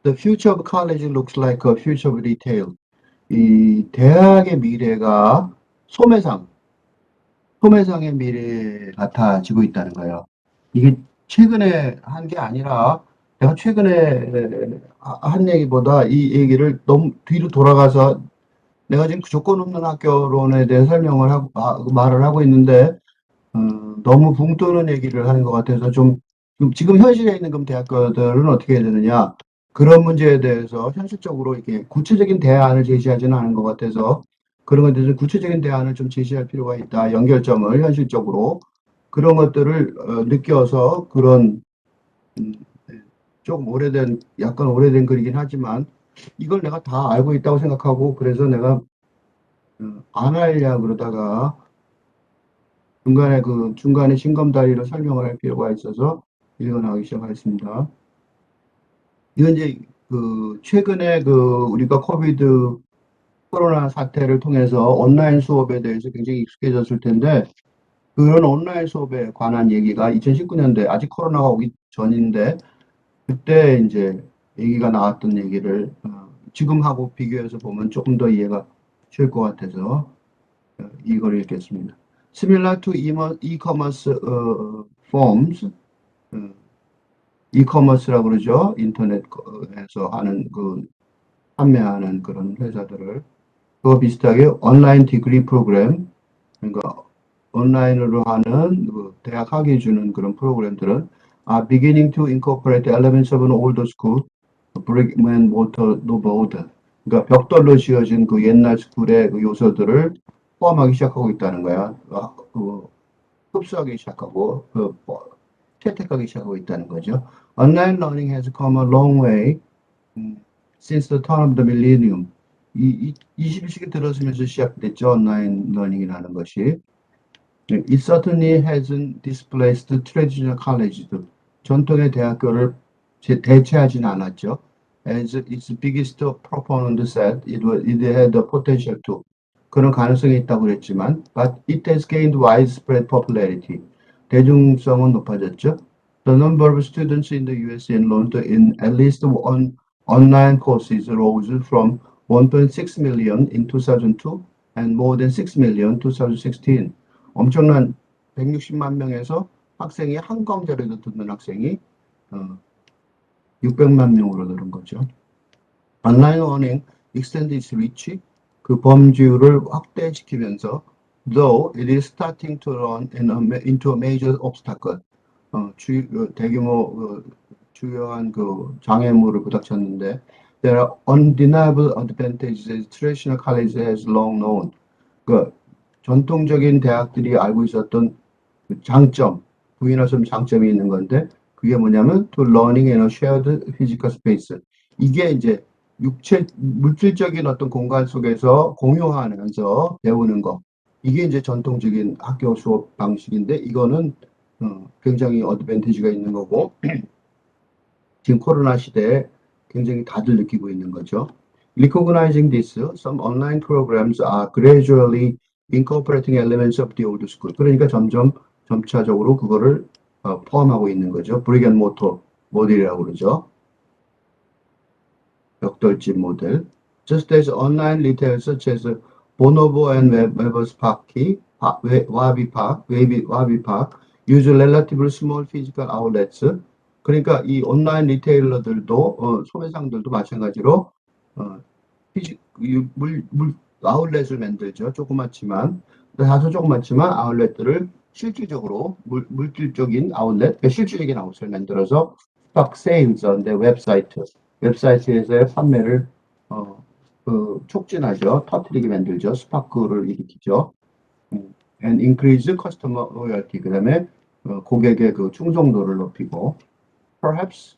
The future of college looks like a future of retail. 이 대학의 미래가 소매상의 미래 같아지고 있다는 거예요. 이게 최근에 한 게 아니라 내가 최근에 한 얘기보다 이 얘기를 너무 뒤로 돌아가서 내가 지금 그 조건 없는 학교론에 대해 설명을 하고, 말을 하고 있는데, 너무 붕 뜨는 얘기를 하는 것 같아서 지금 현실에 있는 그럼 대학교들은 어떻게 해야 되느냐. 그런 문제에 대해서 현실적으로 이렇게 구체적인 대안을 제시하지는 않은 것 같아서 그런 것에 대해서 구체적인 대안을 좀 제시할 필요가 있다. 연결점을 현실적으로. 그런 것들을 느껴서 그런, 음, 조금 약간 오래된 글이긴 하지만 이걸 내가 다 알고 있다고 생각하고 그래서 내가 안 하려 그러다가 중간에 징검다리로 설명을 할 필요가 있어서 읽어나가기 시작하겠습니다. 이건 이제 최근에 우리가 코로나 사태를 통해서 온라인 수업에 대해서 굉장히 익숙해졌을 텐데 그런 온라인 수업에 관한 얘기가 2019년도에 아직 코로나가 오기 전인데 그때 이제 얘기가 나왔던 얘기를 지금하고 비교해서 보면 조금 더 이해가 쉬울 것 같아서 이걸 읽겠습니다. Similar to e-commerce forms, e-commerce라고 그러죠. 인터넷에서 하는 판매하는 그런 회사들을 그거 비슷하게 온라인 디그리 프로그램, 그러니까 온라인으로 하는 대학 학위 주는 그런 프로그램들은 are beginning to incorporate elements of an older school, brick and mortar mode. 그러니까 벽돌로 지어진 그 옛날 스쿨의 그 요소들을 포함하기 시작하고 있다는 거야. 흡수하기 시작하고 채택하기 시작하고 있다는 거죠. Online learning has come a long way since the turn of the millennium. 21세기 들어서면서 시작됐죠. 온라인 러닝이라는 것이. It certainly hasn't displaced traditional colleges. 전통의 대학교를 대체하지는 않았죠. As its biggest proponent said, it had the potential to. 그런 가능성이 있다고 그랬지만, but it has gained widespread popularity. 대중성은 높아졌죠. The number of students in the US enrolled in at least one online courses rose from 1.6 million in 2002 and more than 6 million in 2016. 엄청난 160만 명에서 학생이 한 과목이라도 듣는 학생이 600만 명으로 늘은 거죠. Online learning extended its reach, 그 범주를 확대시키면서 though it is starting to run into a major obstacle, 대규모 주요한 장애물을 부닥쳤는데 there are undeniable advantages as traditional college has long known. 전통적인 대학들이 알고 있었던 장점, 부인할 수 없는 장점이 있는 건데 그게 뭐냐면 to learning in a shared physical space. 이게 이제 물질적인 어떤 공간 속에서 공유하면서 배우는 거. 이게 이제 전통적인 학교 수업 방식인데 이거는 굉장히 어드밴티지가 있는 거고 지금 코로나 시대에 굉장히 다들 느끼고 있는 거죠. Recognizing this, some online programs are gradually incorporating elements of the old school. 그러니까 점차적으로 그거를 포함하고 있는 거죠. brick and mortar 모델이라고 그러죠. 벽돌집 모델. Just as online retailers such as Bonobo and Weber's Park, Wabi Park use relatively small physical outlets. 그러니까 이 온라인 리테일러들도 소매상들도 마찬가지로 아울렛을 만들죠. 다소 조그맣지만 아울렛들을 실질적으로 물질적인 아울렛, 실질적인 아울렛을 만들어서 스팍 세일즈인데 웹사이트에서의 판매를 촉진하죠. 터뜨리게 만들죠. 스파크를 일으키죠. And increase customer loyalty. 그 다음에 고객의 충성도를 높이고 perhaps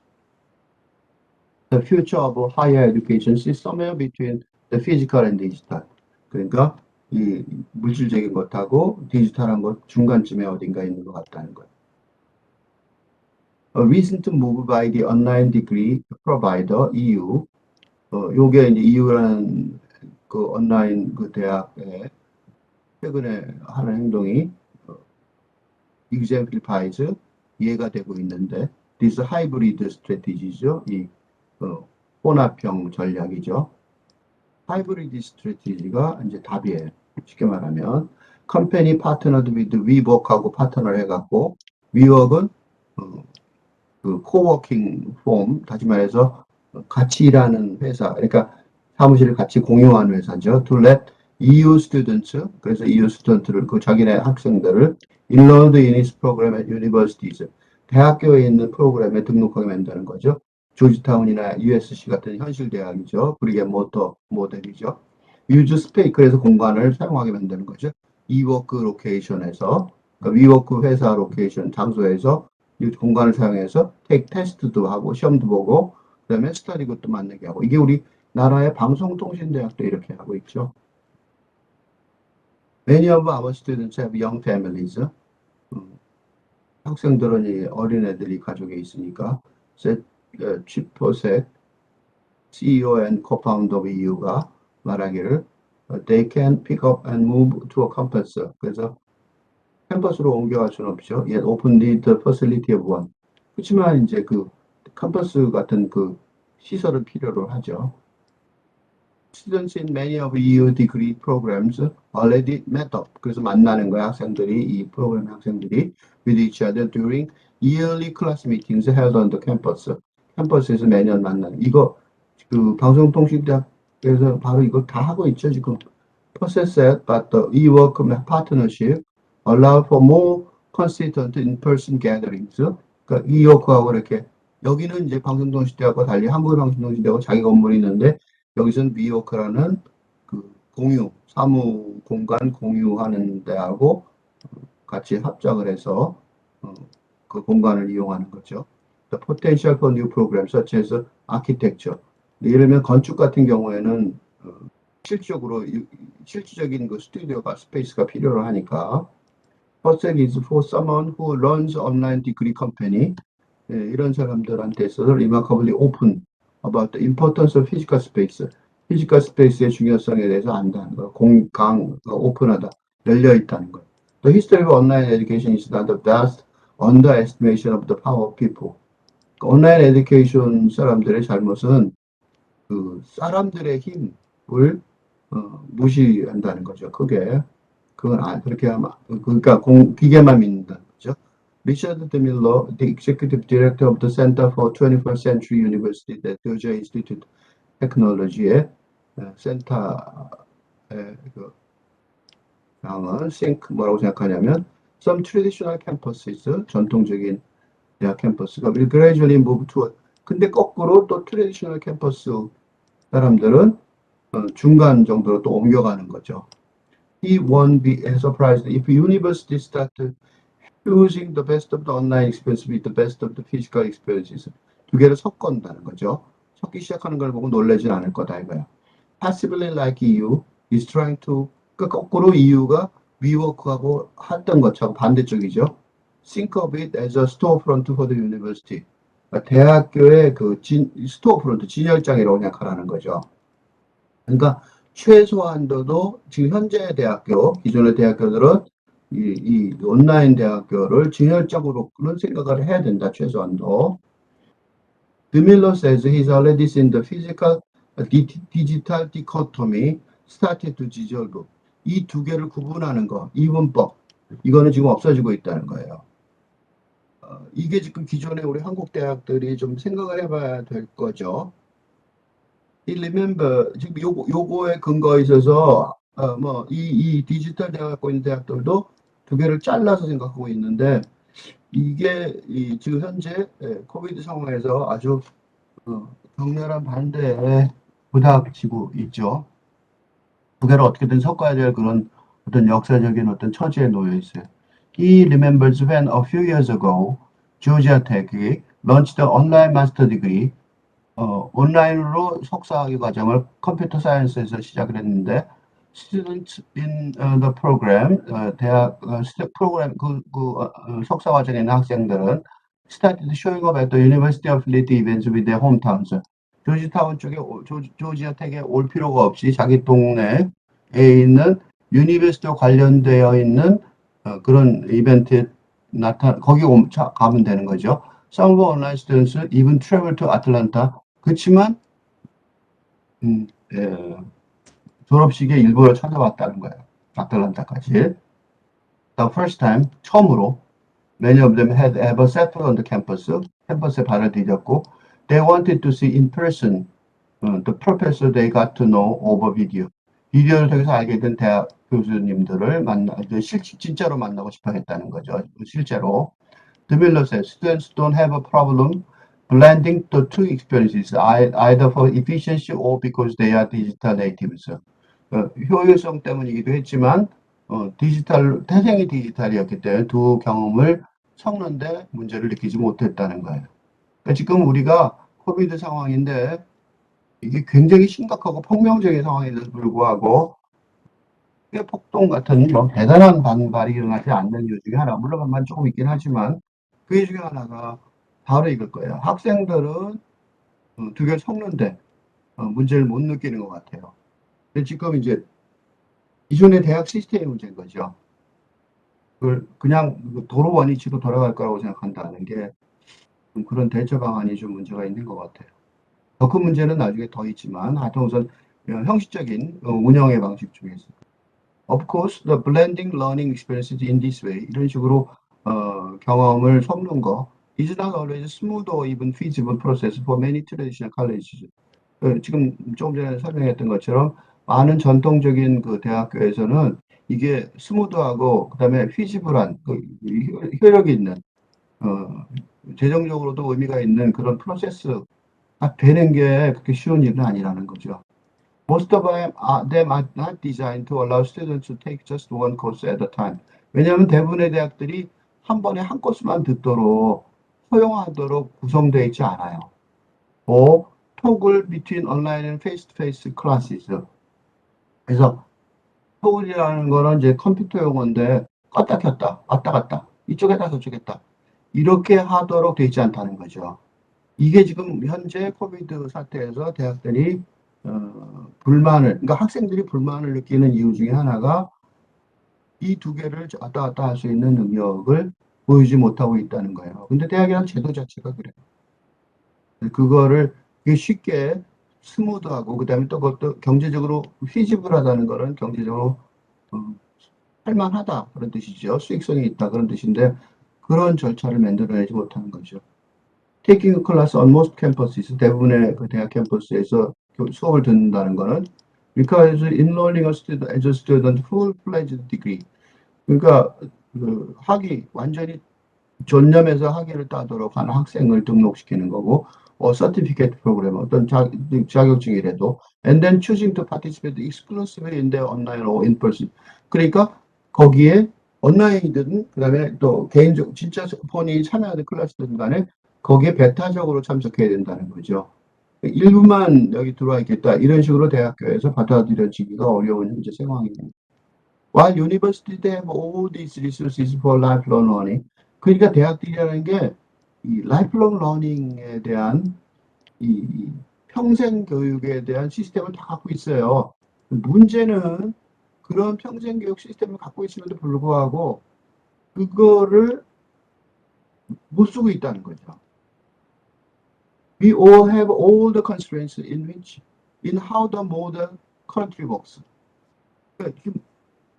the future of higher education is somewhere between the physical and digital. 그러니까 이 물질적인 것하고 디지털한 것 중간쯤에 어딘가 있는 것 같다는 거예요. A recent move by the online degree provider EU. 요게 이제 EU라는 온라인 대학에 최근에 하는 행동이 exemplifies 이해가 되고 있는데 this hybrid strategy죠. 이 혼합형 전략이죠. 하이브리드 스트래티지가 이제 답이에요. 쉽게 말하면 컴퍼니 파트너드 위드 위워크하고 파트너를 해갖고 위워크는 그 코워킹 폼, 다시 말해서 같이 일하는 회사, 그러니까 사무실을 같이 공유하는 회사죠. To let EU students, 그래서 EU 스튜던트를, 그 자기네 학생들을 enrolled in its program at universities, 대학교에 있는 프로그램에 등록하게 만드는 거죠. 조지타운이나 USC 같은 현실 대학이죠. 브리게 모터 모델이죠. use space, 그래서 공간을 사용하게 만드는 거죠. eWork 로케이션에서, 그러니까 위워크 회사 로케이션 장소에서 이 공간을 사용해서 테스트도 하고 시험도 보고 그다음에 스터디 그것도 만나게 하고 이게 우리 나라의 방송통신대학도 이렇게 하고 있죠. Many of our students have young families. 학생들은 이 어린애들이 가족에 있으니까 치포색 CEO and co-founder of EU가 말하기를 they can pick up and move to a campus. 그래서 캠퍼스로 옮겨갈 수는 없죠. Yet open the facility of one. 그렇지만 이제 그 캠퍼스 같은 그 시설을 필요로 하죠. Students in many of EU degree programs already met up. 그래서 만나는 거야 학생들이 이 프로그램 학생들이 with each other during yearly class meetings held on the campus. 캠퍼스에서 매년 만나는 이거 그 방송통신대학에서 바로 이거 다 하고 있죠 지금. Process but the eWork partnership allow for more consistent in-person gatherings. 그러니까 eWork하고 이렇게 여기는 이제 방송통신대학과 달리 한국의 방송통신대학과 자기 건물이 있는데 여기서는 위워크라는 그 공유, 사무 공간 공유하는 데하고 같이 합작을 해서 그 공간을 이용하는 거죠. The potential for new programs such as architecture. 예를 들면 건축 같은 경우에는 실질적인 그 스튜디오가 스페이스가 필요로 하니까. First is for someone who runs online degree company. 예, 이런 사람들한테 있어서 remarkably open about the importance of physical space. 피지컬 스페이스의 중요성에 대해서 안다는 거. 오픈하다, 열려 있다는 거. The history of online education is not the vast underestimation of the power of people. 온라인 에듀케이션 사람들의 잘못은 그 사람들의 힘을 무시한다는 거죠. 그게 그건 그렇게 하면 그러니까 기계만 믿는다는 거죠. 리처드 드 밀러, the executive director of the Center for 21st Century University at Georgia Institute Technology의 센터의 그 상황은 뭐라고 생각하냐면 some traditional campuses, 전통적인 대학 캠퍼스가 will gradually move to 근데 거꾸로 또 traditional 캠퍼스 사람들은 중간 정도로 또 옮겨가는 거죠. He won't be surprised if universities start fusing the best of the online experience with the best of the physical experiences. 두 개를 섞어온다는 거죠. 섞기 시작하는 걸 보고 놀라진 않을 거다 이거야. Possibly like EU is trying to 그러니까 거꾸로 EU가 위워크하고 했던 것처럼 반대쪽이죠. Think of it as a storefront for the university. 그러니까 대학교의 그 스토어프론트 진열장이라고 생각하라는 거죠. 그러니까 최소한도도 지금 현재 대학교, 기존의 대학교들은 이 온라인 대학교를 진열장으로는 생각을 해야 된다. 최소한도. DeMillo says he's already seen the physical digital dichotomy started to dissolve. 이 두 개를 구분하는 거, 이분법, 이거는 지금 없어지고 있다는 거예요. 이게 지금 기존에 우리 한국 대학들이 좀 생각을 해봐야 될 거죠. 이 remember 지금 요거에 근거에 있어서 이 디지털 대학 갖고 있는 대학들도 두 개를 잘라서 생각하고 있는데 이게 지금 현재 코비드 상황에서 아주 격렬한 반대에 부닥치고 있죠. 두 개를 어떻게든 섞어야 될 그런 어떤 역사적인 어떤 처지에 놓여 있어요. He remembers when a few years ago Georgia Tech이 launched the online master degree. 온라인으로 석사학위 과정을 컴퓨터 사이언스에서 시작을 했는데 students in the program 대학 프로그램 석사 과정에 있는 학생들은 started showing up at the University Affiliate events with their hometowns. 조지타운 쪽에 조지아 텍에 올 필요가 없이 자기 동네에 있는 유니버시티와 관련되어 있는 그런 이벤트에 거기 가면 되는 거죠. Some of online students even travel to Atlanta. 그렇지만 예, 졸업식에 일부러 찾아왔다는 거예요. 아틀란타까지. The first time, 처음으로, many of them had ever set foot on the campus, 캠퍼스에 발을 디뎠고, they wanted to see in person the professor they got to know over video. 비디오를 통해서 알게 된 대학 교수님들을 진짜로 만나고 싶어 했다는 거죠. 실제로. The Miller says students don't have a problem blending the two experiences, either for efficiency or because they are digital natives. 효율성 때문이기도 했지만, 태생이 디지털이었기 때문에 두 경험을 섞는데 문제를 느끼지 못했다는 거예요. 그러니까 지금 우리가 코비드 상황인데, 이게 굉장히 심각하고 폭명적인 상황에도 불구하고 폭동 같은 뭐 대단한 반발이 일어나지 않는 이유 중에 하나, 물론 반반 조금 있긴 하지만 그 중에 하나가 바로 이걸 거예요. 학생들은 두 개를 섞는데 문제를 못 느끼는 것 같아요. 근데 지금 이제 기존의 대학 시스템의 문제인 거죠. 그걸 그냥 도로 원위치로 돌아갈 거라고 생각한다는 게 그런 대처 방안이 좀 문제가 있는 것 같아요. 더 큰 문제는 나중에 더 있지만 하여튼 우선 형식적인 운영의 방식 중에서 Of course, the blending learning experiences in this way 이런 식으로 경험을 섞는 거 is not always smooth or even feasible process for many traditional colleges. 지금 조금 전에 설명했던 것처럼 많은 전통적인 그 대학교에서는 이게 스무드하고 그다음에 feasible한 효력이 있는 재정적으로도 의미가 있는 그런 프로세스가 되는 게 그렇게 쉬운 일은 아니라는 거죠. Most of them are not designed to allow students to take just one course at a time. 왜냐하면 대부분의 대학들이 한 번에 한 코스만 듣도록 허용하도록 구성되어 있지 않아요. or toggle between online and face-to-face classes. 그래서 토글이라는 거는 이제 컴퓨터 용어인데 껐다 켰다 왔다 갔다 이쪽에다 저쪽에다 이렇게 하도록 되어 있지 않다는 거죠. 이게 지금 현재 코비드 사태에서 대학들이 그러니까 학생들이 불만을 느끼는 이유 중에 하나가 이 두 개를 왔다 갔다 할 수 있는 능력을 보이지 못하고 있다는 거예요. 근데 대학이란 제도 자체가 그래요. 그거를 쉽게 스무드하고 그다음에 또 그것도 경제적으로 피지블하다는 거는 경제적으로 할만하다 그런 뜻이죠. 수익성이 있다 그런 뜻인데 그런 절차를 만들어내지 못하는 거죠. Taking a class on most campuses, 대부분의 그 대학 캠퍼스에서 수업을 듣는다는 거는 because enrolling a student as a student full-fledged degree. 그러니까 그 완전히 전념해서 학위를 따도록 하는 학생을 등록시키는 거고, certificate 프로그램, 어떤 자격증이라도, and then choosing to participate exclusively in the online or in person. 그러니까 거기에 온라인이든, 그 다음에 또 개인적, 진짜 본인이 참여하는 클래스든 간에 거기에 배타적으로 참석해야 된다는 거죠. 일부만 여기 들어와 있겠다. 이런 식으로 대학교에서 받아들여지기가 어려운 현재 상황입니다. While universities have all these resources for lifelong learning, 그러니까 대학들이라는 게 이 lifelong learning에 대한 이 평생 교육에 대한 시스템을 다 갖고 있어요. 문제는 그런 평생 교육 시스템을 갖고 있음에도 불구하고 그거를 못 쓰고 있다는 거죠. We all have all the constraints in how the modern country works. 그러니까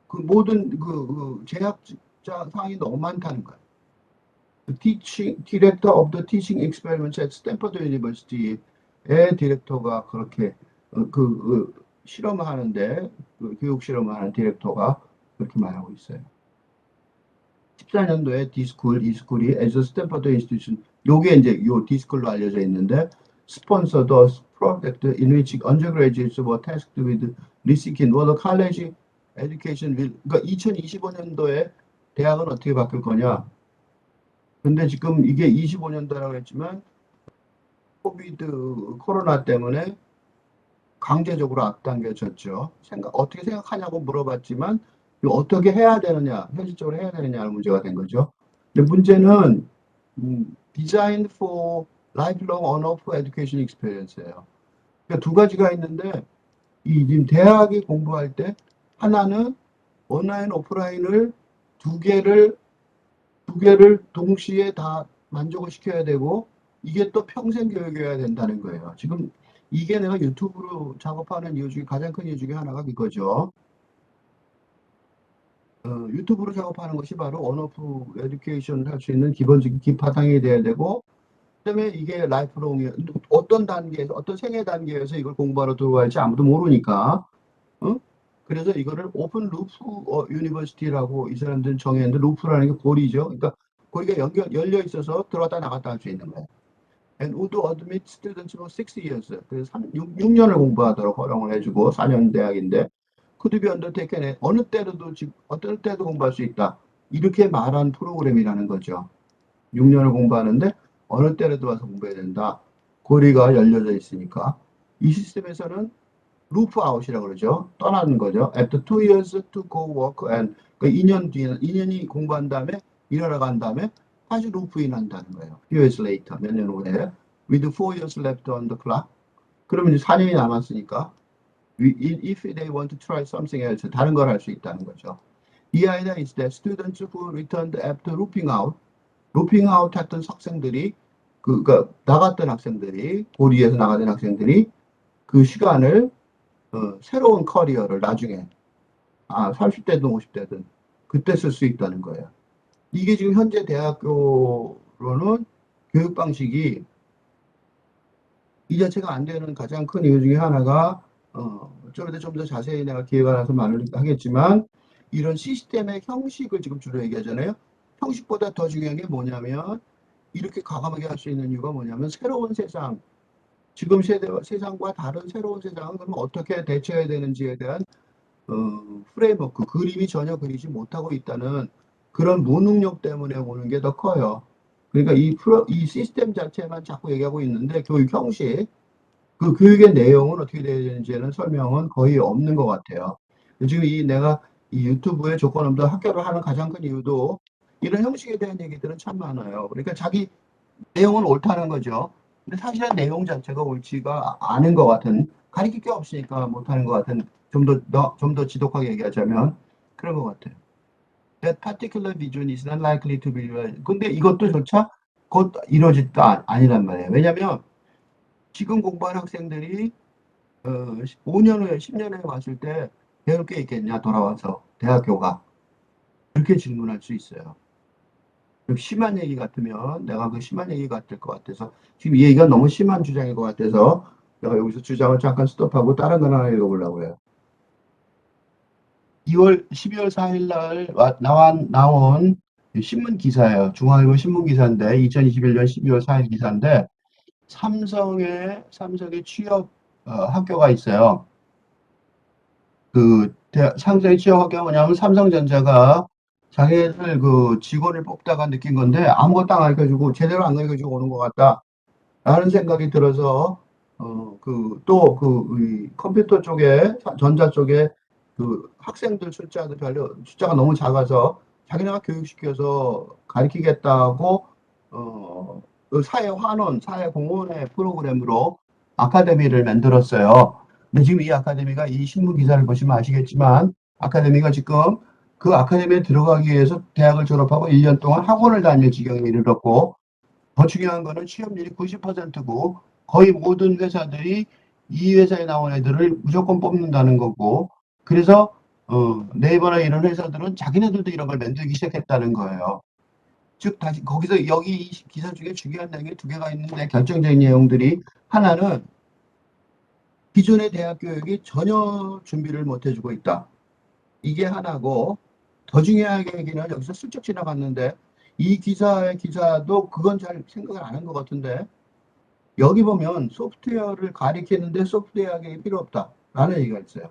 그 모든 그 제약자 사항이 너무 많다는 거예요. The director of the teaching experiments at Stanford University의 디렉터가 그렇게 실험을 하는데 교육 실험을 하는 디렉터가 그렇게 말하고 있어요. 14년도에 이스쿨이 as a Stanford institution, 요게 이제 요 디스쿨로 알려져 있는데 sponsor the project in which undergraduates were tasked with rethinking what the college education will. 그러니까 2025년도에 대학은 어떻게 바뀔 거냐. 근데 지금 이게 25년도라고 했지만 코로나 때문에 강제적으로 앞당겨졌죠. 어떻게 생각하냐고 물어봤지만 어떻게 해야 되느냐, 현실적으로 해야 되느냐는 문제가 된 거죠. 근데 문제는 Design for Lifelong On-Off Education Experience예요. 그러니까 두 가지가 있는데 지금 대학이 공부할 때 하나는 온라인, 오프라인을 두 개를 동시에 다 만족을 시켜야 되고 이게 또 평생 교육이어야 된다는 거예요. 지금 이게 내가 유튜브로 작업하는 이유 중에 가장 큰 이유 중에 하나가 이거죠. 유튜브로 작업하는 것이 바로 언어프 에듀케이션을 할 수 있는 기본적인 기바탕이 돼야 되고, 그다음에 이게 라이프롱이 어떤 단계에서 어떤 생애 단계에서 이걸 공부하러 들어갈지 아무도 모르니까, 어? 그래서 이거를 오픈 루프 유니버시티라고 이 사람들은 정했는데, 루프라는 게 고리죠. 그러니까 고리가 열려 있어서 들어왔다 나갔다 할 수 있는 거예요. And would admit students for 6 years. 그래서 6년을 공부하도록 허용을 해주고 4년 대학인데 could be undertaken at 어느 때로도 어떤 때도 공부할 수 있다. 이렇게 말한 프로그램이라는 거죠. 6년을 공부하는데 어느 때라도 와서 공부해야 된다. 고리가 열려져 있으니까. 이 시스템에서는 루프 아웃이라고 그러죠. 떠나는 거죠. After 2 years to go work and 그 2년 뒤에 2년이 공부한 다음에 일하러 간 다음에 다시 루프인 한다는 거예요. Few years later 몇 년 후에 with 4 years left on the clock. 그러면 이제 4년이 남았으니까 if they want to try something else 다른 걸 할 수 있다는 거죠. The idea is that students who returned after looping out, looping out 했던 학생들이 그러니까 나갔던 학생들이 고리에서 나가던 학생들이 그 시간을 새로운 커리어를 나중에 30대든 50대든 그때 쓸 수 있다는 거예요. 이게 지금 현재 대학교로는 교육 방식이 이 자체가 안 되는 가장 큰 이유 중에 하나가 좀 더 자세히 내가 기회가 나서 말을 하겠지만 이런 시스템의 형식을 지금 주로 얘기하잖아요. 형식보다 더 중요한 게 뭐냐면 이렇게 과감하게 할 수 있는 이유가 뭐냐면 새로운 세상, 지금 세상과 다른 새로운 세상은 그럼 어떻게 대처해야 되는지에 대한 프레임워크, 그림이 전혀 그리지 못하고 있다는 그런 무능력 때문에 오는 게 더 커요. 그러니까 이 시스템 자체만 자꾸 얘기하고 있는데 교육 형식, 그 교육의 내용은 어떻게 되어야 되는지에는 설명은 거의 없는 것 같아요. 지금 내가 이 유튜브에 조건 없는 학교를 하는 가장 큰 이유도 이런 형식에 대한 얘기들은 참 많아요. 그러니까 자기 내용은 옳다는 거죠. 근데 사실은 내용 자체가 옳지가 않은 것 같은, 가리킬 게 없으니까 못하는 것 같은, 좀 더 지독하게 얘기하자면 그런 것 같아요. That particular vision is not likely to be realized. 근데 이것도 조차 곧 이루어질도 아니란 말이에요. 왜냐면 지금 공부하는 학생들이 5년 후에 10년 후에 왔을 때 배울 게 있겠냐 돌아와서 대학교가 그렇게 질문할 수 있어요. 심한 얘기 같으면 내가 그 심한 얘기 같을 것 같아서 지금 이 얘기가 너무 심한 주장인 것 같아서 내가 여기서 주장을 잠깐 스톱하고 다른 거 하나 읽어보려고 해요. 12월 4일 날 나온 신문 기사예요. 중앙일보 신문 기사인데 2021년 12월 4일 기사인데 삼성의 취업 학교가 있어요. 삼성의 취업 학교가 뭐냐면 삼성전자가 자기들 그 직원을 뽑다가 느낀 건데 아무것도 안 가르쳐주고 제대로 안 가르쳐주고 오는 것 같다. 라는 생각이 들어서 컴퓨터 쪽에 전자 쪽에 그 학생들 숫자가 너무 작아서 자기네가 교육시켜서 가르치겠다고 그 사회 공헌의 프로그램으로 아카데미를 만들었어요. 근데 지금 이 아카데미가 이 신문 기사를 보시면 아시겠지만 아카데미가 지금 그 아카데미에 들어가기 위해서 대학을 졸업하고 1년 동안 학원을 다닐 지경에 이르렀고 더 중요한 거는 취업률이 90%고 거의 모든 회사들이 이 회사에 나온 애들을 무조건 뽑는다는 거고 그래서 네이버나 이런 회사들은 자기네들도 이런 걸 만들기 시작했다는 거예요. 즉 다시 거기서 여기 이 기사 중에 중요한 내용이 두 개가 있는데 결정적인 내용들이 하나는 기존의 대학 교육이 전혀 준비를 못 해주고 있다. 이게 하나고 더 중요한 얘기는 여기서 슬쩍 지나갔는데 이 기사의 기자도 그건 잘 생각을 안 한 것 같은데 여기 보면 소프트웨어를 가리키는데 소프트웨어 학이 필요 없다라는 얘기가 있어요.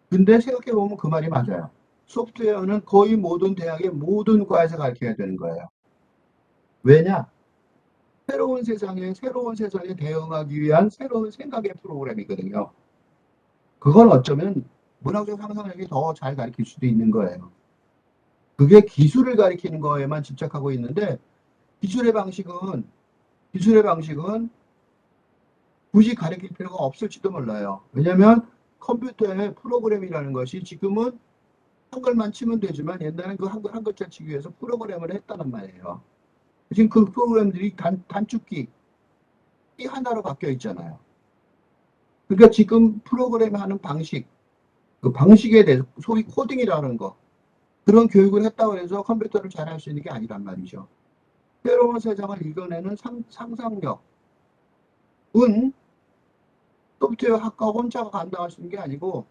근데 생각해 보면 그 말이 맞아요. 소프트웨어는 거의 모든 대학의 모든 과에서 가르쳐야 되는 거예요. 왜냐? 새로운 세상에 대응하기 위한 새로운 생각의 프로그램이거든요. 그건 어쩌면 문학적 상상력이 더 잘 가르칠 수도 있는 거예요. 그게 기술을 가리키는 거에만 집착하고 있는데 기술의 방식은 굳이 가르칠 필요가 없을지도 몰라요. 왜냐하면 컴퓨터의 프로그램이라는 것이 지금은 한글만 치면 되지만 옛날에는 그 한 글자 치기 위해서 프로그램을 했다는 말이에요. 지금 그 프로그램들이 단축키, 학기 하나로 바뀌어 있잖아요. 그러니까 지금 프로그램 하는 방식, 그 방식에 대해서 소위 코딩이라는 거, 그런 교육을 했다고 해서 컴퓨터를 잘할 수 있는 게 아니란 말이죠. 새로운 세상을 이겨내는 상상력은 소프트웨어 학과 혼자가 감당할 수 있는 게 아니고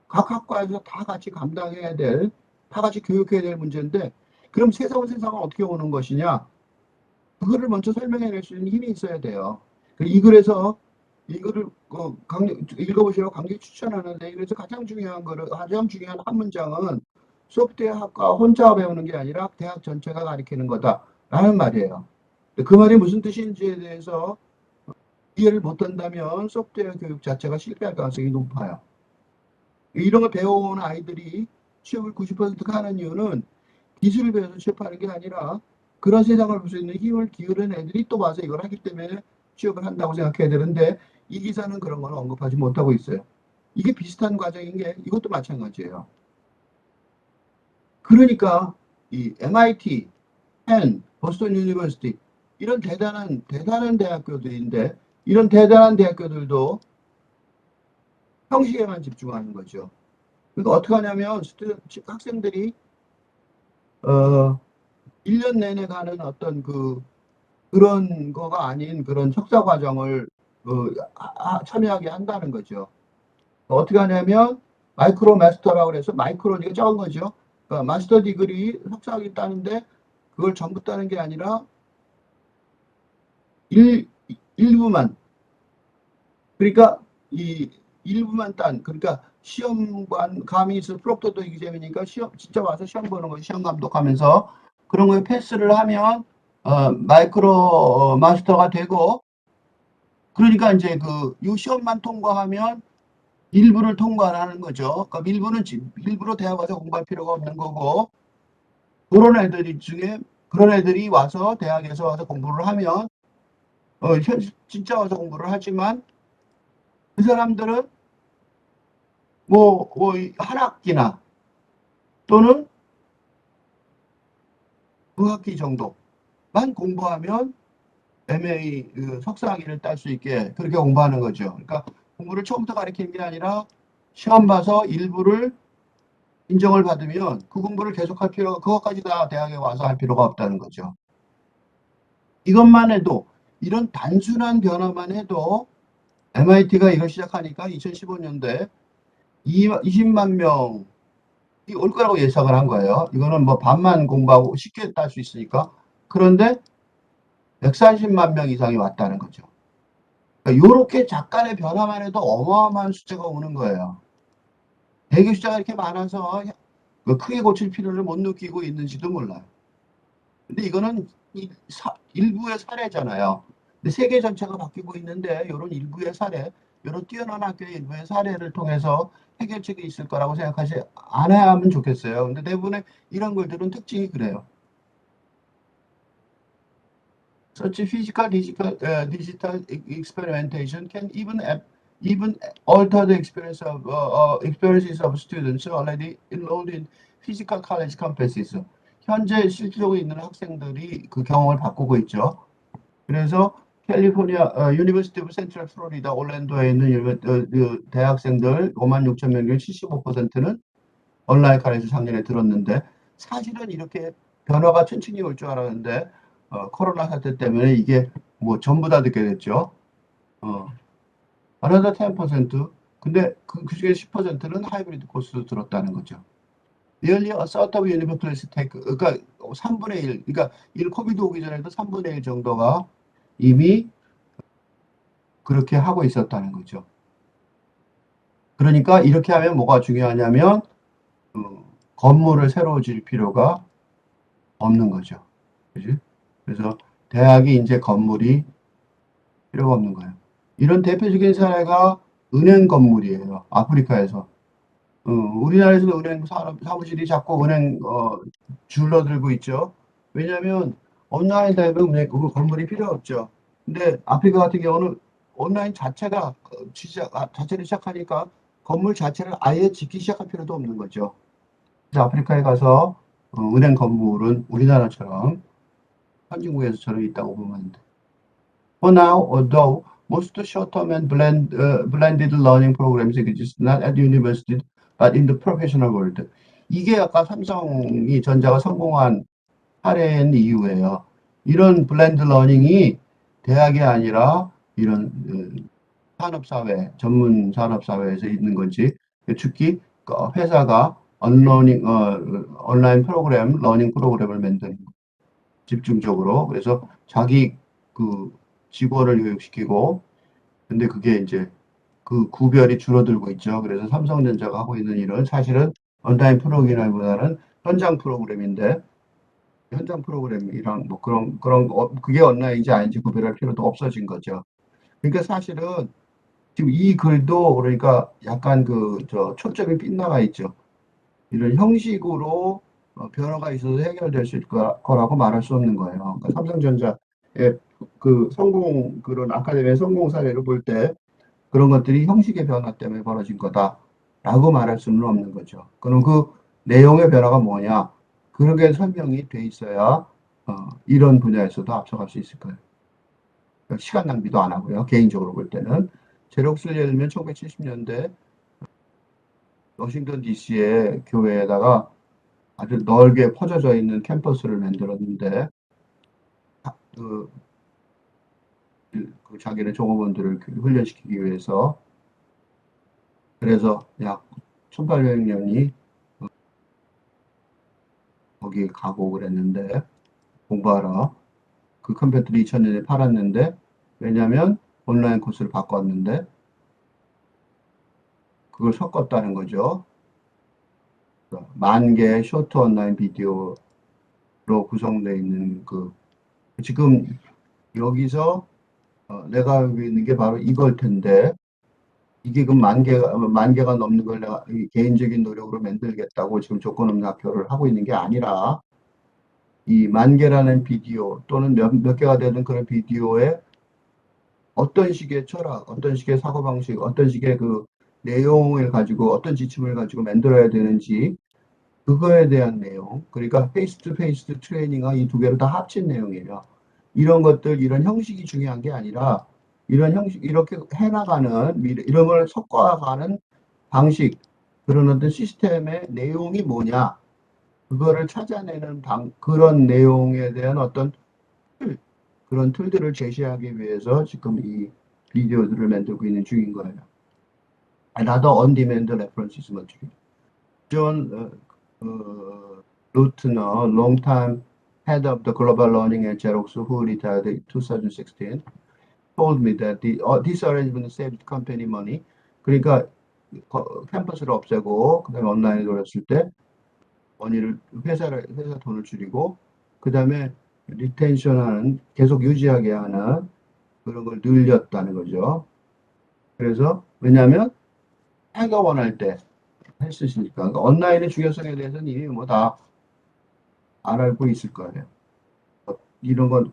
각 학과에서 다 같이 감당해야 될, 다 같이 교육해야 될 문제인데, 그럼 새로운 세상은 어떻게 오는 것이냐? 그거를 먼저 설명해낼 수 있는 힘이 있어야 돼요. 이 글에서 이 글을 읽어보시라고 강력히 추천하는데, 그래서 가장 중요한 한 문장은 소프트웨어 학과 혼자 배우는 게 아니라 대학 전체가 가리키는 거다라는 말이에요. 그 말이 무슨 뜻인지에 대해서 이해를 못한다면 소프트웨어 교육 자체가 실패할 가능성이 높아요. 이런 걸 배워온 아이들이 취업을 90%가 하는 이유는 기술을 배워서 취업하는 게 아니라 그런 세상을 볼 수 있는 힘을 기울인 애들이 또 와서 이걸 하기 때문에 취업을 한다고 생각해야 되는데, 이 기사는 그런 건 언급하지 못하고 있어요. 이게 비슷한 과정인 게 이것도 마찬가지예요. 그러니까 이 MIT, 펜, 보스턴 유니버시티 이런 대단한 대학교들인데, 이런 대단한 대학교들도 형식에만 집중하는 거죠. 그러니까 어떻게 하냐면 학생들이 어 1년 내내 가는 어떤 그런 거가 아닌 그런 석사 과정을 참여하게 한다는 거죠. 어떻게 하냐면 마이크로 마스터라고 해서 마이크로니까 적은 거죠. 그러니까 마스터 디그리 석사학위 따는데 그걸 전부 따는 게 아니라 일, 일부만, 그러니까 이 일부만 그러니까 시험관 감이 있어 프록터도 이기잼이니까 시험 진짜 와서 시험 보는 거 시험 감독하면서 그런 거에 패스를 하면 마이크로 마스터가 되고, 그러니까 이제 이 시험만 통과하면 일부를 통과하는 거죠. 그러니까 일부러 대학 와서 공부할 필요가 없는 거고, 그런 애들이 와서 대학에서 와서 공부를 하면 진짜 와서 공부를 하지만 그 사람들은 한 학기나 또는 두 학기 정도만 공부하면 MA 석사학위를 딸 수 있게 그렇게 공부하는 거죠. 그러니까 공부를 처음부터 가르치는 게 아니라 시험 봐서 일부를 인정을 받으면 그 공부를 계속할 그것까지 다 대학에 와서 할 필요가 없다는 거죠. 이것만 해도, 이런 단순한 변화만 해도 MIT가 이걸 시작하니까 2015년도에 20만 명이 올 거라고 예상을 한 거예요. 이거는 뭐 반만 공부하고 쉽게 딸 수 있으니까. 그런데 140만 명 이상이 왔다는 거죠. 그러니까 이렇게 잠깐의 변화만 해도 어마어마한 숫자가 오는 거예요. 대기 숫자가 이렇게 많아서 크게 고칠 필요를 못 느끼고 있는지도 몰라요. 근데 이거는 일부의 사례잖아요. 근데 세계 전체가 바뀌고 있는데 이런 일부의 사례, 이런 뛰어난 학교의 일부의 사례를 통해서 해결책이 있을 거라고 생각하지 않아야 하면 좋겠어요. 근데 대부분의 이런 글들은 특징이 그래요. Such digital experimentation can even alter the experiences of students already enrolled in physical college campuses. 현재 실제로 있는 학생들이 그 경험을 바꾸고 있죠. 그래서 캘리포니아 유니버시티 오브 센트럴 플로리다 올랜도에 있는 대학생들 5만 6천 명 중 75%는 온라인 카레에서 작년에 들었는데, 사실은 이렇게 변화가 천천히 올 줄 알았는데 코로나 사태 때문에 이게 뭐 전부 다 듣게 됐죠. another 10%, 근데 그중에 10%는 하이브리드 코스도 들었다는 거죠. Nearly a third of university take, 그러니까 3분의 1, 그러니까 코비드 오기 전에도 3분의 1 정도가 이미 그렇게 하고 있었다는 거죠. 그러니까 이렇게 하면 뭐가 중요하냐면 건물을 새로 지을 필요가 없는 거죠. 그지? 그래서 대학이 이제 건물이 필요가 없는 거예요. 이런 대표적인 사례가 은행 건물이에요. 아프리카에서. 우리나라에서도 은행 사무실이 자꾸 은행 줄어들고 있죠. 왜냐하면 온라인 되면 은행 그 건물이 필요 없죠. 근데 아프리카 같은 경우는 온라인 자체를 시작하니까 건물 자체를 아예 짓기 시작할 필요도 없는 거죠. 그래서 아프리카에 가서 은행 건물은 우리나라처럼 선진국에서처럼 있다고 보면 돼. For now, although most short-term and blended learning programs exist not at university but in the professional world. 이게 아까 삼성이 전자가 성공한 사례인 이유예요. 이런 블렌드 러닝이 대학이 아니라 이런 산업사회, 전문 산업사회에서 있는 건지, 특히 회사가 온라인 프로그램, 러닝 프로그램을 만드는 거, 집중적으로. 그래서 자기 그 직원을 교육시키고, 근데 그게 이제 그 구별이 줄어들고 있죠. 그래서 삼성전자가 하고 있는 일은 사실은 온라인 프로그램보다는 현장 프로그램인데, 현장 프로그램이랑 뭐 그게 온라인인지 아닌지 구별할 필요도 없어진 거죠. 그러니까 사실은 지금 이 글도 그러니까 약간 초점이 빗나가 있죠. 이런 형식으로 변화가 있어서 해결될 수 있을 거라고 말할 수 없는 거예요. 그러니까 삼성전자의 그 성공, 그런 아카데미의 성공 사례를 볼 때 그런 것들이 형식의 변화 때문에 벌어진 거다라고 말할 수는 없는 거죠. 그럼 그 내용의 변화가 뭐냐? 그렇게 설명이 돼 있어야 이런 분야에서도 앞서갈 수 있을 거예요. 시간 낭비도 안 하고요. 개인적으로 볼 때는. 제록스를 예를 들면 1970년대 워싱턴 DC의 교회에다가 아주 넓게 퍼져져 있는 캠퍼스를 만들었는데 그, 그 자기네 종업원들을 훈련시키기 위해서 그래서 약 1800명이 거기 가고 그랬는데 공부하러 그 컴퓨터를 2000년에 팔았는데 왜냐하면 온라인 코스를 바꿨는데 그걸 섞었다는 거죠. 10,000개의 쇼트 온라인 비디오로 구성되어 있는 지금 여기서 내가 여기 있는 게 바로 이걸 텐데 이게 그 10,000개가 넘는 걸 내가 개인적인 노력으로 만들겠다고 지금 조건 없는 학교를 하고 있는 게 아니라 이 10,000개라는 비디오 또는 몇 개가 되는 그런 비디오에 어떤 식의 철학, 어떤 식의 사고방식, 어떤 식의 그 내용을 가지고 어떤 지침을 가지고 만들어야 되는지 그거에 대한 내용, 그러니까 페이스 투 페이스 트레이닝과 이 두 개를 다 합친 내용이에요. 이런 것들, 이런 형식이 중요한 게 아니라 이런 형식, 이렇게 해나가는, 이런 걸 섞어가는 방식, 그런 어떤 시스템의 내용이 뭐냐, 그거를 찾아내는 그런 내용에 대한 어떤 틀, 그런 틀들을 제시하기 위해서 지금 이 비디오들을 만들고 있는 중인 거예요. Another on-demand references material. 존 루트너, long-time head of the global learning at Xerox, who retired in 2016, told me that this arrangement saved company money. 그러니까 캠퍼스를 없애고 그다음에 온라인에 돌렸을 때 회사 돈을 줄이고 그다음에 리텐션하는 계속 유지하게 하는 그런 걸 늘렸다는 거죠. 그래서 왜냐하면 자기가 원할 때 할 수 있으니까. 그러니까 온라인의 중요성에 대해서는 이미 뭐 다 알고 있을 거예요. 이런 건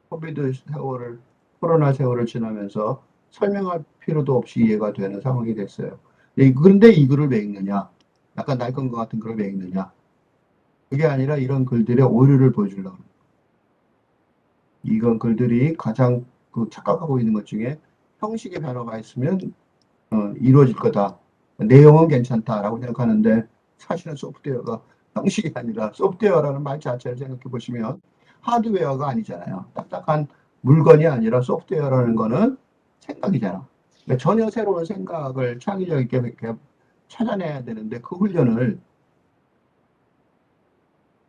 코비드 세월을 코로나 세월을 지나면서 설명할 필요도 없이 이해가 되는 상황이 됐어요. 그런데 이 글을 왜 읽느냐? 약간 낡은 것 같은 글을 왜 읽느냐? 그게 아니라 이런 글들의 오류를 보여주려고. 이건 글들이 가장 착각하고 있는 것 중에 형식의 변화가 있으면 이루어질 거다. 내용은 괜찮다라고 생각하는데 사실은 소프트웨어가 형식이 아니라 소프트웨어라는 말 자체를 생각해 보시면 하드웨어가 아니잖아요. 딱딱한 물건이 아니라 소프트웨어라는 거는 생각이잖아. 그러니까 전혀 새로운 생각을 창의력 있게 이렇게 찾아내야 되는데 그 훈련을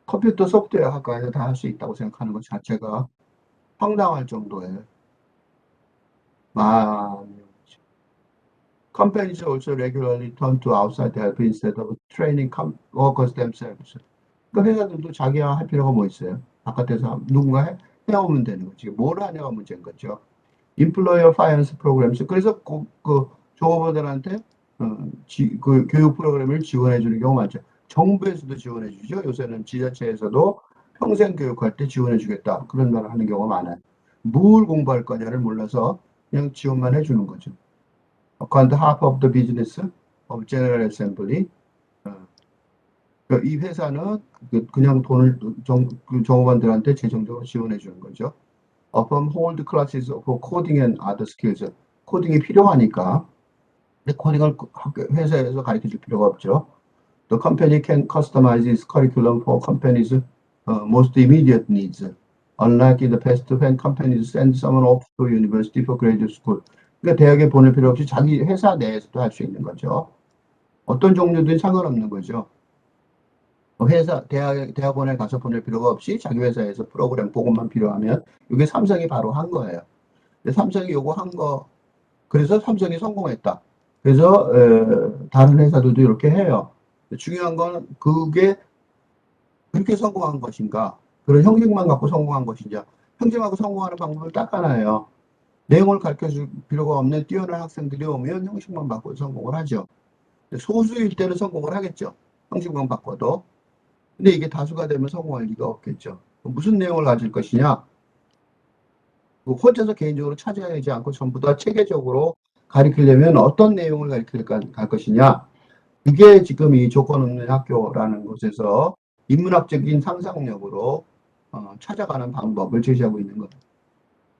컴퓨터 소프트웨어 학과에서 다 할 수 있다고 생각하는 것 자체가 황당할 정도의 많이 Companies also regularly turn to outside help instead of training workers themselves. 그러니까 회사들도 자기가 할 필요가 뭐 있어요? 바깥에서 누군가 해오면 되는 거지. 뭘 하냐가 문제인 거죠. Employer Finance Programs. 그래서 그 종업원들한테 그 교육 프로그램을 지원해 주는 경우 많죠. 정부에서도 지원해 주죠. 요새는 지자체에서도 평생 교육할 때 지원해 주겠다. 그런 말을 하는 경우가 많아요. 뭘 공부할 거냐를 몰라서 그냥 지원만 해 주는 거죠. On behalf of the business of General Assembly. 이 회사는 그냥 돈을 그 정업원들한테 재정적으로 지원해 주는 거죠. often hold classes for coding and other skills. 코딩이 필요하니까. 근데 코딩을 회사에서 가르쳐 줄 필요가 없죠. The company can customize its curriculum for companies' most immediate needs. Unlike in the past when companies send someone off to university for graduate school. 그러니까 대학에 보낼 필요 없이 자기 회사 내에서도 할 수 있는 거죠. 어떤 종류든 상관없는 거죠. 회사, 대학원에 가서 보낼 필요가 없이 자기 회사에서 프로그램 보고만 필요하면 이게 삼성이 바로 한 거예요. 근데 삼성이 요거 한 거, 그래서 삼성이 성공했다. 그래서 다른 회사들도 이렇게 해요. 중요한 건 그게 그렇게 성공한 것인가, 그런 형식만 갖고 성공한 것인지. 형식하고 성공하는 방법을 딱 하나예요. 내용을 가르쳐 줄 필요가 없는 뛰어난 학생들이 오면 형식만 바꿔 성공을 하죠. 소수일 때는 성공을 하겠죠. 형식만 바꿔도. 근데 이게 다수가 되면 성공할 리가 없겠죠. 무슨 내용을 가질 것이냐? 혼자서 개인적으로 찾아야지 않고 전부 다 체계적으로 가르치려면 어떤 내용을 갈 것이냐? 그게 지금 이 조건 없는 학교라는 곳에서 인문학적인 상상력으로 찾아가는 방법을 제시하고 있는 거예요.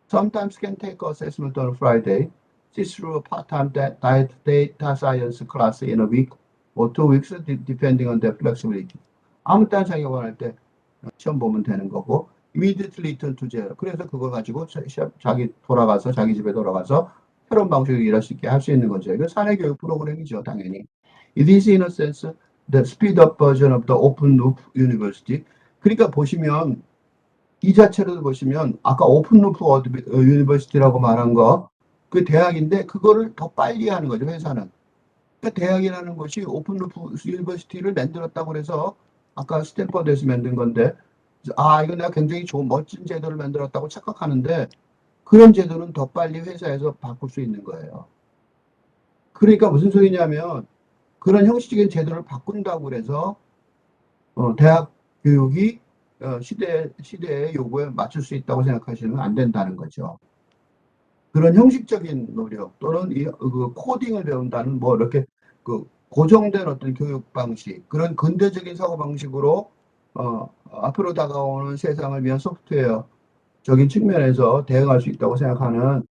Sometimes can take assessment on Friday, sit through a part-time data science class in a week or 2 weeks, depending on their flexibility. 아무 때나 자기가 원할 때 시험 보면 되는 거고, immediately return to zero. 그래서 그걸 가지고 자기 집에 돌아가서 새로운 방식으로 일할 수 있게 할 수 있는 거죠. 이건 사내 교육 프로그램이죠, 당연히. It is in a sense the speed up version of the open loop university. 그러니까 보시면 이 자체로 보시면 아까 오픈 루프 유니버시티라고 말한 거, 그 대학인데 그거를 더 빨리 하는 거죠, 회사는. 그러니까 대학이라는 것이 오픈 루프 유니버시티를 만들었다고 해서 아까 스탠퍼드에서 만든 건데, 이거 내가 굉장히 좋은 멋진 제도를 만들었다고 착각하는데, 그런 제도는 더 빨리 회사에서 바꿀 수 있는 거예요. 그러니까 무슨 소리냐면 그런 형식적인 제도를 바꾼다고 해서 대학 교육이 시대의 요구에 맞출 수 있다고 생각하시면 안 된다는 거죠. 그런 형식적인 노력 또는 그 코딩을 배운다는 뭐 이렇게 그 고정된 어떤 교육 방식, 그런 근대적인 사고 방식으로 앞으로 다가오는 세상을 위한 소프트웨어적인 측면에서 대응할 수 있다고 생각하는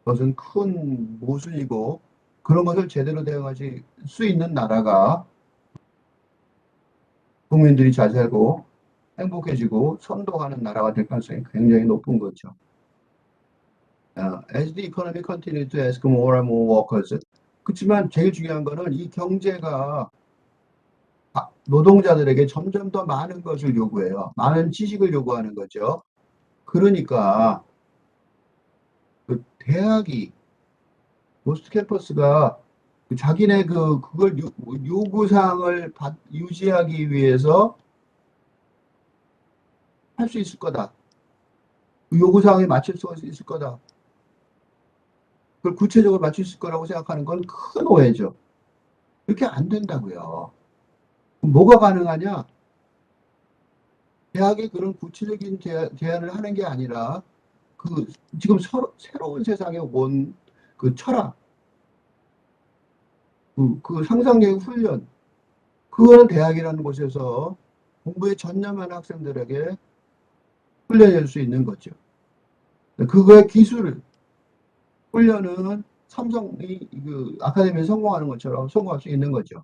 것은 큰 모순이고, 그런 것을 제대로 대응할 수 있는 나라가 국민들이 잘 살고 행복해지고 선도하는 나라가 될 가능성이 굉장히 높은 거죠. As the economy continues to ask more and more workers. 그렇지만 제일 중요한 거는 이 경제가 노동자들에게 점점 더 많은 것을 요구해요. 많은 지식을 요구하는 거죠. 그러니까 그 대학이 모스트 캠퍼스가 자기네 그걸 요구사항을 유지하기 위해서 할 수 있을 거다. 그 요구사항에 맞출 수 있을 거다. 그걸 구체적으로 맞출 수 있을 거라고 생각하는 건 큰 오해죠. 그렇게 안 된다고요. 뭐가 가능하냐? 대학이 그런 구체적인 제안을 하는 게 아니라 지금 새로운 세상에 온 그 철학, 그 상상력 훈련, 그거는 대학이라는 곳에서 공부에 전념한 학생들에게 훈련해 줄 수 있는 거죠. 그거의 기술 훈련은 삼성이 아카데미에 성공하는 것처럼 성공할 수 있는 거죠.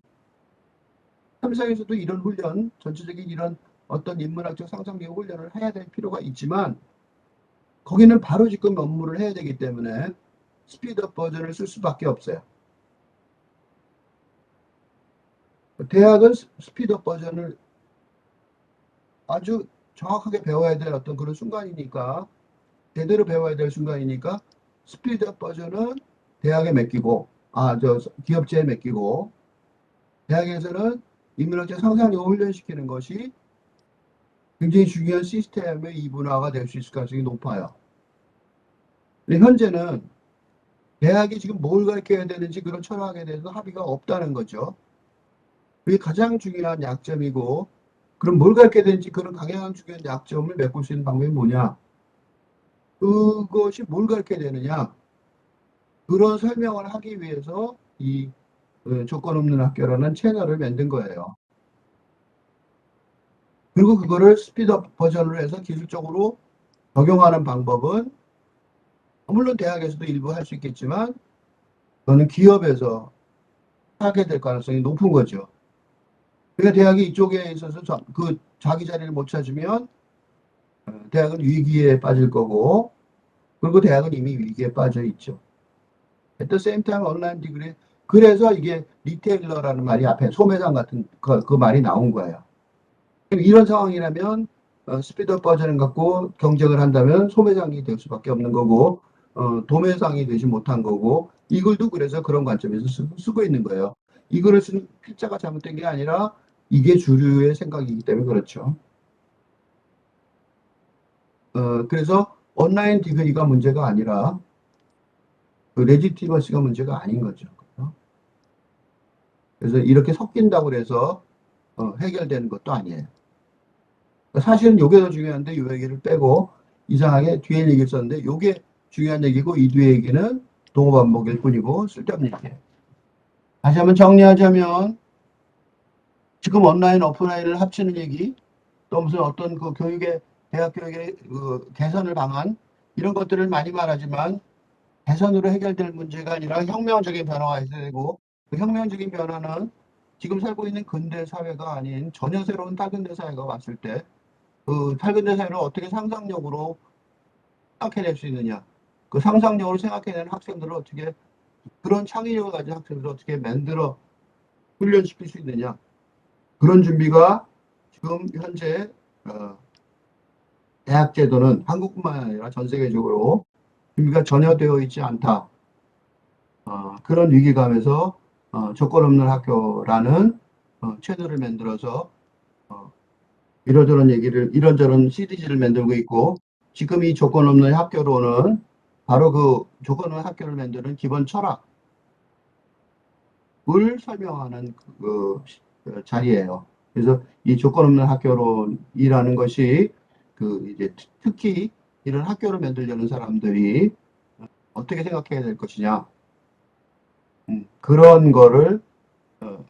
삼성에서도 이런 훈련, 전체적인 이런 어떤 인문학적 상상력 훈련을 해야 될 필요가 있지만, 거기는 바로 지금 업무를 해야 되기 때문에 스피드업 버전을 쓸 수밖에 없어요. 대학은 스피드업 버전을 아주 정확하게 배워야 될 어떤 그런 순간이니까, 제대로 배워야 될 순간이니까 스피드업 버전은 대학에 맡기고, 기업체에 맡기고, 대학에서는 인문학적 상상력을 훈련시키는 것이 굉장히 중요한 시스템의 이분화가 될 수 있을 가능성이 높아요. 근데 현재는 대학이 지금 뭘 가르쳐야 되는지 그런 철학에 대해서 합의가 없다는 거죠. 그게 가장 중요한 약점이고, 그럼 뭘 가르쳐야 되는지 그런 가장 중요한 약점을 메꿀 수 있는 방법이 뭐냐? 그것이 뭘 가르쳐야 되느냐? 그런 설명을 하기 위해서 이 조건 없는 학교라는 채널을 만든 거예요. 그리고 그거를 스피드업 버전으로 해서 기술적으로 적용하는 방법은 물론 대학에서도 일부 할 수 있겠지만 그거는 기업에서 하게 될 가능성이 높은 거죠. 그러니까 대학이 이쪽에 있어서 그 자기 자리를 못 찾으면 대학은 위기에 빠질 거고, 그리고 대학은 이미 위기에 빠져 있죠. At the same time 온라인 디그리, 그래서 이게 리테일러라는 말이 앞에 소매상 같은 그 말이 나온 거예요. 이런 상황이라면 스피드업 버전을 갖고 경쟁을 한다면 소매상이 될 수밖에 없는 거고, 도매상이 되지 못한 거고, 이글도 그래서 그런 관점에서 쓰고 있는 거예요. 이글을 쓴 필자가 잘못된 게 아니라 이게 주류의 생각이기 때문에 그렇죠. 그래서 온라인 디그리가 문제가 아니라 그 레지티머시가 문제가 아닌 거죠. 그래서 이렇게 섞인다고 해서 해결되는 것도 아니에요. 사실은 이게 더 중요한데 이 얘기를 빼고 이상하게 뒤에 얘기를 썼는데 이게 중요한 얘기고 이 뒤에 얘기는 동호 반복일 뿐이고 쓸데없는 얘기예요. 다시 한번 정리하자면 지금 온라인 오프라인을 합치는 얘기, 또 무슨 어떤 그 교육의 대학 교육의 그 개선을 방안 이런 것들을 많이 말하지만 개선으로 해결될 문제가 아니라 혁명적인 변화가 있어야 되고, 그 혁명적인 변화는 지금 살고 있는 근대 사회가 아닌 전혀 새로운 탈근대 사회가 왔을 때 그 탈근대 사회를 어떻게 상상력으로 생각해낼 수 있느냐, 그 상상력으로 생각해내는 학생들을 어떻게, 그런 창의력을 가진 학생들을 어떻게 만들어 훈련시킬 수 있느냐, 그런 준비가 지금 현재 대학 제도는 한국뿐만 아니라 전 세계적으로 준비가 전혀 되어 있지 않다. 그런 위기감에서 조건 없는 학교라는 채널을 만들어서 이런저런 시리즈를 만들고 있고, 지금 이 조건 없는 학교로는 바로 그 조건 없는 학교를 만드는 기본 철학을 설명하는 그 자리예요. 그래서 이 조건 없는 학교론이라는 것이 그 이제 특히 이런 학교를 만들려는 사람들이 어떻게 생각해야 될 것이냐, 그런 거를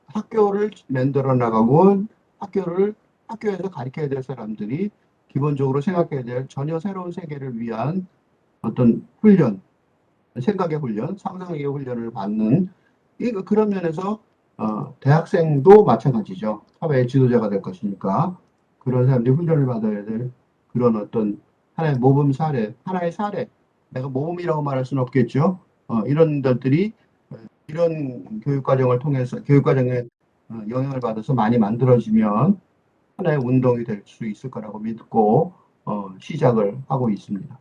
학교를 만들어 나가고 학교에서 가르쳐야 될 사람들이 기본적으로 생각해야 될 전혀 새로운 세계를 위한 어떤 훈련, 생각의 훈련, 상상력의 훈련을 받는 그런 면에서 대학생도 마찬가지죠. 사회의 지도자가 될 것이니까 그런 사람들이 훈련을 받아야 될 그런 어떤 하나의 모범 사례, 하나의 사례. 내가 모범이라고 말할 수는 없겠죠. 이런 것들이 이런 교육 과정을 통해서 교육 과정에 영향을 받아서 많이 만들어지면 하나의 운동이 될 수 있을 거라고 믿고 시작을 하고 있습니다.